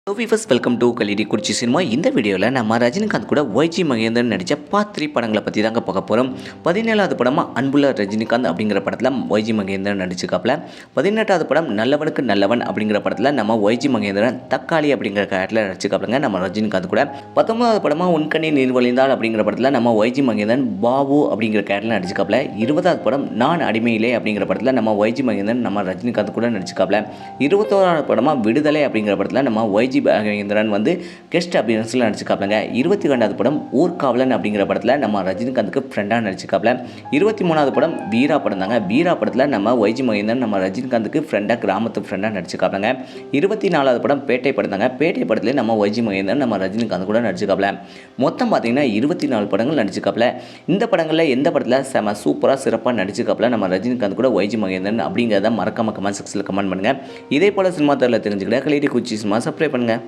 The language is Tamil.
First welcome to Kallidaikurichi cinema. இந்த வீடியோவில் நம்ம ரஜினிகாந்த் கூட ஒய்ஜி மகேந்திரன் நடித்த பார்ட் 3 படங்களை பற்றி தாங்க பார்க்க போகிறோம். 17வது படமாக அன்புள்ள ரஜினிகாந்த் அப்படிங்கிற படத்தில் ஒய்ஜி மகேந்திரன் நடிச்சுக்காப்பில். 18வது படம் நல்லவனுக்கு நல்லவன் அப்படிங்கிற படத்தில் நம்ம ஒய்ஜி மகேந்திரன் தக்காளி அப்படிங்கிற கேரக்டரில் நடிச்சுக்காப்பிலங்க நம்ம ரஜினிகாந்த் கூட. 19வது படமாக உன்கண்ணி நீர் வழிந்தால் அப்படிங்கிற படத்தில் நம்ம ஒய்ஜி மகேந்திரன் பாபு அப்படிங்கிற கேரக்டரில் நடிச்சுக்காப்பில். 20வது படம் நான் அடிமையிலே அப்படிங்கிற படத்தில் நம்ம ஒய்ஜி மகேந்திரன் நம்ம ரஜினிகாந்த் கூட நடிச்சுக்காப்பில். 21வது படமாக விடுதலை அப்படிங்கிற படத்தில் நம்ம ஒய்ஜி மகேந்திரன் வந்து கெஸ்ட் அப்பியரன்ஸில் நடிச்சுக்காப்பிலங்க. 22வது படம் ஊர்காவலன் அப்படிங்கிற படத்தில் நம்ம ரஜினிகாந்துக்கு ஃப்ரெண்டாக நடிச்சுக்காப்பில. 23வது படம் வீரா படம் தாங்க. வீரா படத்தில் நம்ம ஒய்ஜி மகேந்திரன் நம்ம ரஜினிகாந்துக்கு ஃப்ரெண்டாக கிராமத்து ஃப்ரெண்டாக நடிச்சுக்காப்பிலங்க. 24வது படம் பேட்டை படம் தாங்க. பேட்டை படத்துலேயே நம்ம ஒய்ஜி மகேந்திரன் நம்ம ரஜினிகாந்த் கூட நடிச்சுக்காப்பில. மொத்தம் பார்த்தீங்கன்னா 24 படங்கள் நடிச்சுக்காப்பில. இந்த படங்களில் எந்த படத்தில் செம சூப்பராக சிறப்பாக நடிச்சுக்காப்பில நம்ம ரஜினிகாந்த் கூட ஒய்ஜி மகேந்திரன் அப்படிங்கிறத மறக்காம கமெண்ட் செக்ஷனில் கமெண்ட் பண்ணுங்கள். இதே போல் சினிமா தரல தெரிஞ்சுக்கிட்ட கலிடி குறிச்சி சினிமா சப்ஸ்கிரைப் பண்ணுங்கள்.